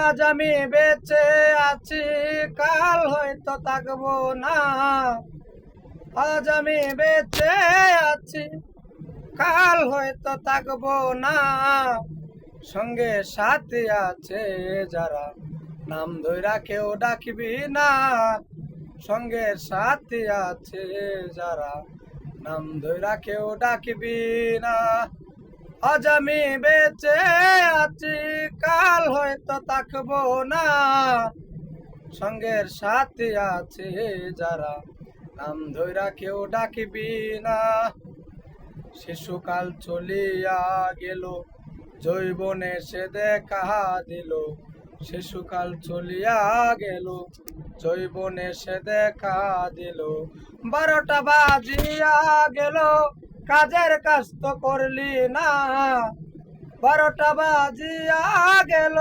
আজ আমি বেঁচে আছি, কাল হয়তো থাকবো না। আজ আমি বেঁচে আছি, কাল হয়তো থাকবো না। সঙ্গে সাথে আছে যারা, নাম ধইরা কেউ ডাকবি না। সঙ্গে সাথে আছে যারা, নাম ধইরা কেউ ডাকবি না। আজ আমি বেঁচে আছি, কাল হয়তো থাকবো না। সঙ্গের সাথে আছে যারা, নাম ধইরা কেউ ডাকবি না। শিশুকাল চলিয়া গেল, যৌবনে সে দেখা দিল। শিশুকাল চলিয়া গেল, যৌবনে সে দেখা দিল। 12টা বাজিয়া গেল, কাজের কাজ তো করলি না। 12টা বাজিয়া গেল।